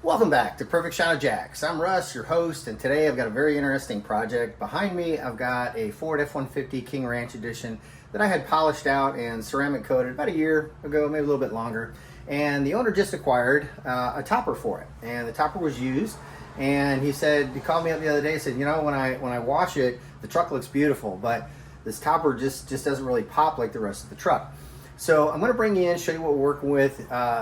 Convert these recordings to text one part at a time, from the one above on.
Welcome back to Perfect Shot of Jacks. I'm Russ, your host, and today I've got a very interesting project. Behind me, I've got a Ford F-150 King Ranch Edition that I had polished out and ceramic coated about a year ago, maybe a little bit longer. And the owner just acquired a topper for it, and the topper was used. And he called me up the other day and said, you know, when I wash it, the truck looks beautiful, but this topper just doesn't really pop like the rest of the truck. So I'm going to bring you in, show you what we're working with.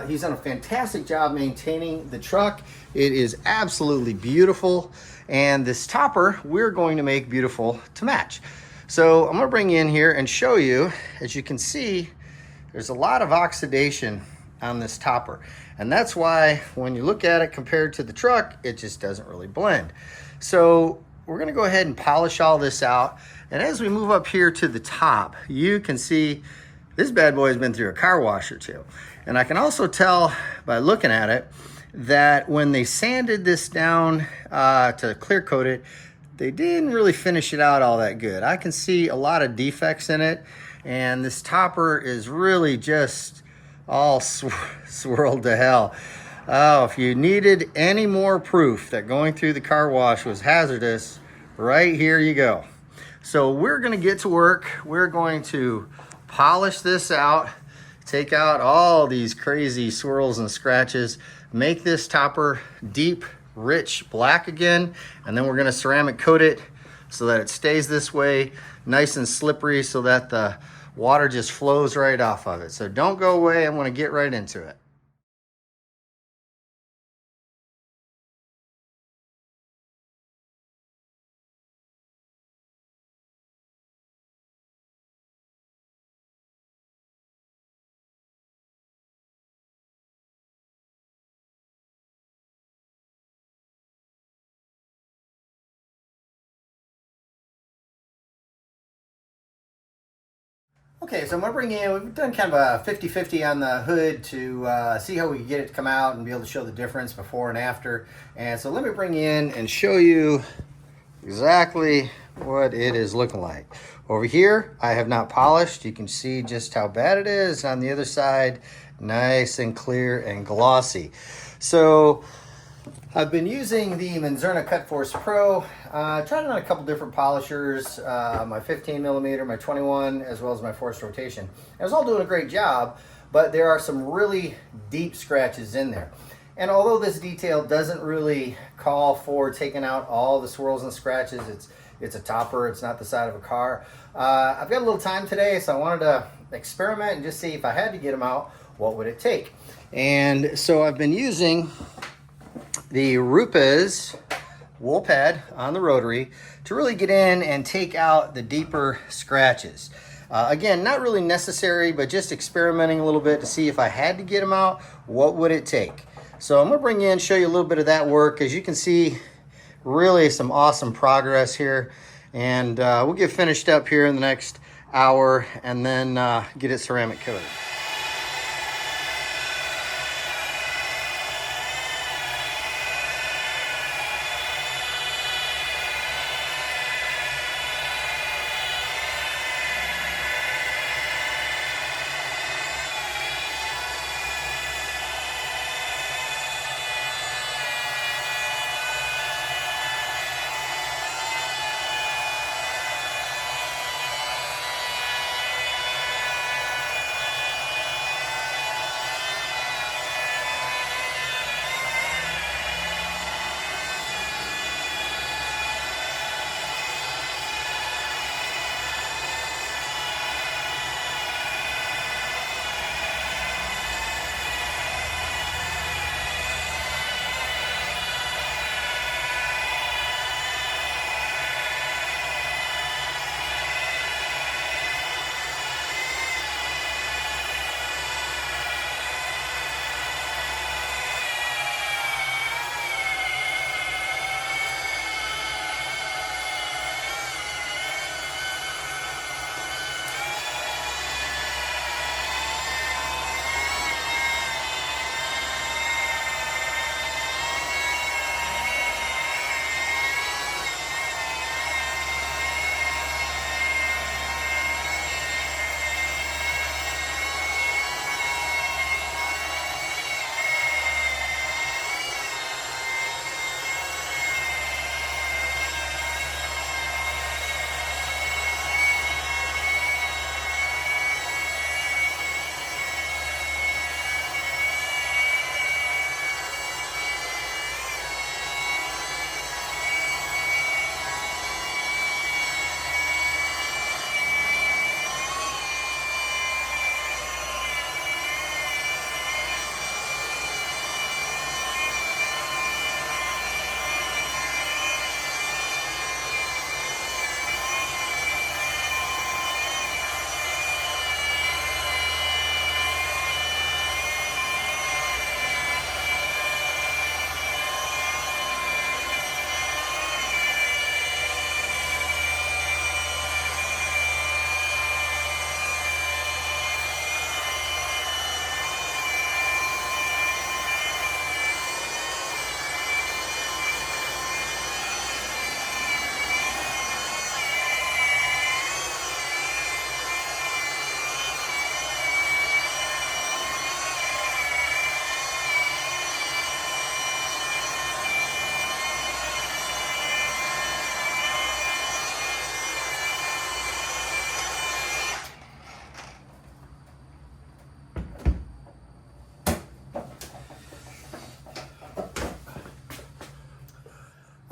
He's done a fantastic job maintaining the truck. It is absolutely beautiful. And this topper, we're going to make beautiful to match. So I'm going to bring you in here and show you, as you can see, there's a lot of oxidation on this topper. And that's why when you look at it compared to the truck, it just doesn't really blend. So we're going to go ahead and polish all this out. And as we move up here to the top, you can see this bad boy has been through a car wash or two. And I can also tell by looking at it that when they sanded this down to clear coat it, they didn't really finish it out all that good. I can see a lot of defects in it, and this topper is really just all swirled to hell. Oh, if you needed any more proof that going through the car wash was hazardous, right here you go. So we're gonna get to work. We're going to polish this out, take out all these crazy swirls and scratches, make this topper deep, rich black again, and then we're gonna ceramic coat it so that it stays this way, nice and slippery, so that the water just flows right off of it. So don't go away, I'm gonna get right into it. Okay, so I'm gonna bring in, we've done kind of a 50-50 on the hood to see how we can get it to come out and be able to show the difference before and after. And so let me bring you in and show you exactly what it is looking like. Over here, I have not polished. You can see just how bad it is. On the other side, nice and clear and glossy. So I've been using the Menzerna Cut Force Pro, tried it on a couple different polishers, my 15 millimeter, my 21, as well as my forced rotation. It was all doing a great job, but there are some really deep scratches in there. And although this detail doesn't really call for taking out all the swirls and scratches, it's a topper, it's not the side of a car. I've got a little time today, so I wanted to experiment and just see if I had to get them out, what would it take? And so I've been using the Rupes wool pad on the rotary to really get in and take out the deeper scratches. Again, not really necessary, but just experimenting a little bit to see if I had to get them out, what would it take? So I'm gonna bring you in, show you a little bit of that work. As you can see, really some awesome progress here. And we'll get finished up here in the next hour and then get it ceramic coated.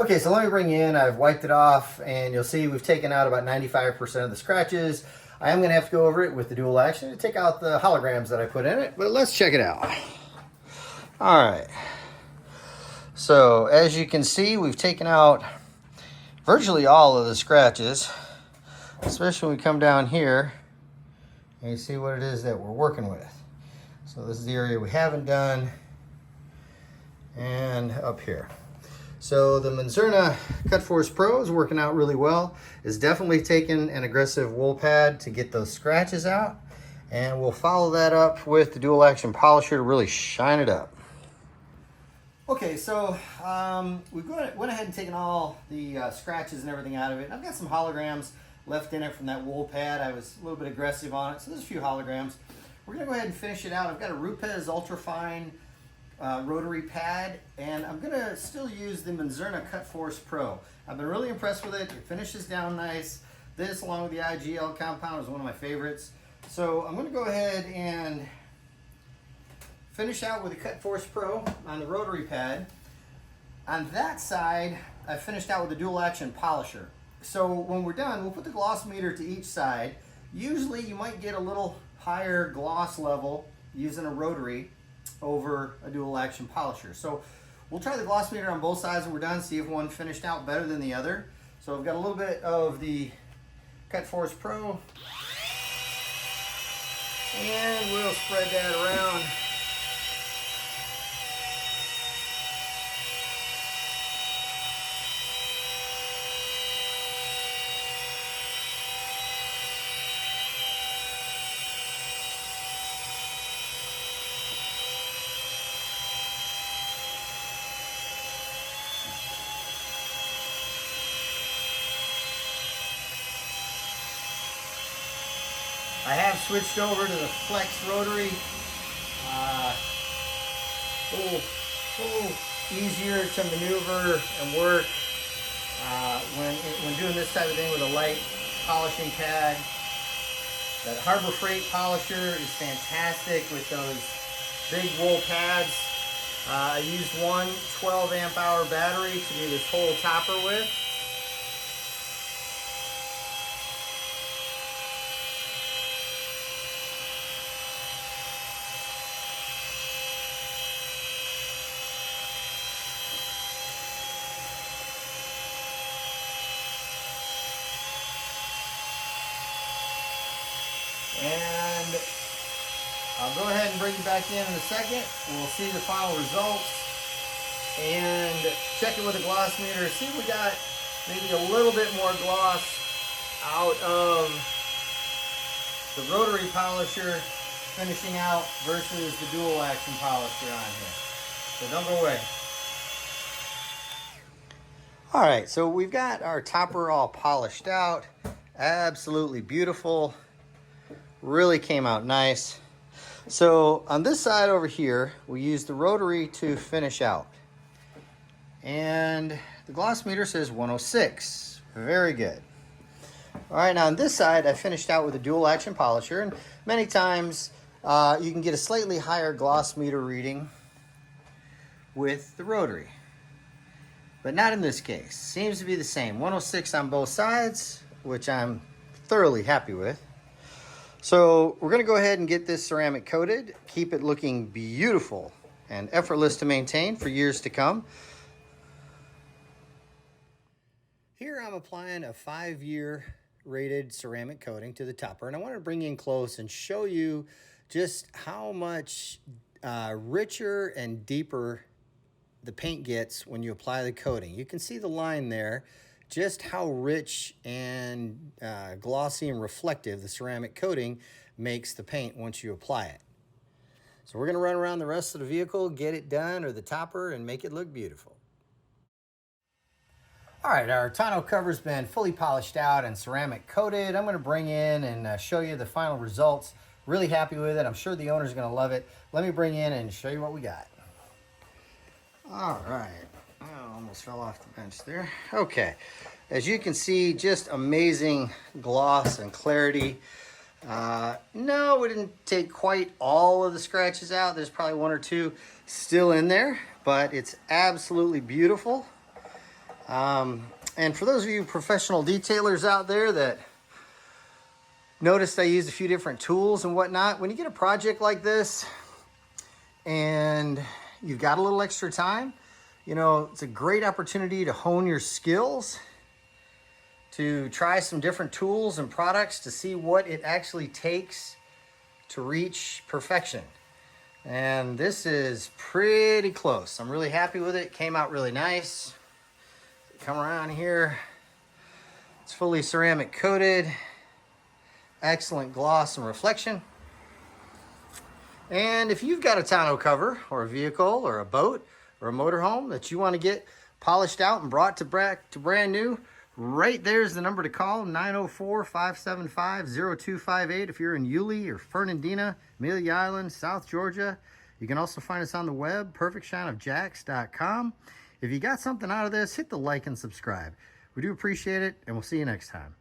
Okay, so let me bring you in. I've wiped it off, and you'll see we've taken out about 95% of the scratches. I am going to have to go over it with the dual action to take out the holograms that I put in it, but let's check it out. All right. So as you can see, we've taken out virtually all of the scratches, especially when we come down here and you see what it is that we're working with. So this is the area we haven't done, and up here. So the Menzerna Cut Force Pro is working out really well. It's definitely taken an aggressive wool pad to get those scratches out, and we'll follow that up with the dual action polisher to really shine it up. Okay, so we went ahead and taken all the scratches and everything out of it. And I've got some holograms left in it from that wool pad. I was a little bit aggressive on it, so there's a few holograms. We're gonna go ahead and finish it out. I've got a Rupes ultrafine rotary pad, and I'm gonna still use the Menzerna Cut Force Pro. I've been really impressed with it. It finishes down nice. This, along with the IGL compound, is one of my favorites. So I'm gonna go ahead and finish out with the Cut Force Pro on the rotary pad. On that side, I finished out with the dual action polisher. So when we're done, we'll put the gloss meter to each side. Usually you might get a little higher gloss level using a rotary over a dual action polisher. So we'll try the gloss meter on both sides when we're done, see if one finished out better than the other. So I've got a little bit of the Cut Force Pro, and we'll spread that around. I have switched over to the Flex Rotary. A little easier to maneuver and work when doing this type of thing with a light polishing pad. That Harbor Freight polisher is fantastic with those big wool pads. I used one 12 amp hour battery to do this whole topper with. And I'll go ahead and bring you back in a second. We'll see the final results and check it with a gloss meter. See if we got maybe a little bit more gloss out of the rotary polisher finishing out versus the dual action polisher on here. So don't go away. All right, so we've got our topper all polished out. Absolutely beautiful. Really came out nice. So on this side over here, we use the rotary to finish out. And the gloss meter says 106. Very good. All right, now on this side, I finished out with a dual action polisher. And many times you can get a slightly higher gloss meter reading with the rotary. But not in this case. Seems to be the same. 106 on both sides, which I'm thoroughly happy with. So we're going to go ahead and get this ceramic coated, keep it looking beautiful and effortless to maintain for years to come. Here I'm applying a 5-year rated ceramic coating to the topper, and I want to bring you in close and show you just how much richer and deeper the paint gets when you apply the coating. You can see the line there. Just how rich and glossy and reflective the ceramic coating makes the paint once you apply it. So we're going to run around the rest of the vehicle, get it done, or the topper, and make it look beautiful. All right, our tonneau cover's been fully polished out and ceramic coated. I'm going to bring in and show you the final results. Really happy with it. I'm sure the owner's going to love it. Let me bring in and show you what we got. All right. Oh, almost fell off the bench there. Okay, as you can see, just amazing gloss and clarity. No, we didn't take quite all of the scratches out. There's probably one or two still in there, but it's absolutely beautiful. And for those of you professional detailers out there that noticed I used a few different tools and whatnot, when you get a project like this and you've got a little extra time, you know, it's a great opportunity to hone your skills, to try some different tools and products to see what it actually takes to reach perfection. And this is pretty close. I'm really happy with it. It came out really nice. Come around here. It's fully ceramic coated. Excellent gloss and reflection. And if you've got a tonneau cover or a vehicle or a boat or a motorhome that you want to get polished out and brought to brand new, right there's the number to call, 904-575-0258. If you're in Yulee or Fernandina, Amelia Island, South Georgia. You can also find us on the web, perfectshineofjacks.com. If you got something out of this, hit the like and subscribe. We do appreciate it, and we'll see you next time.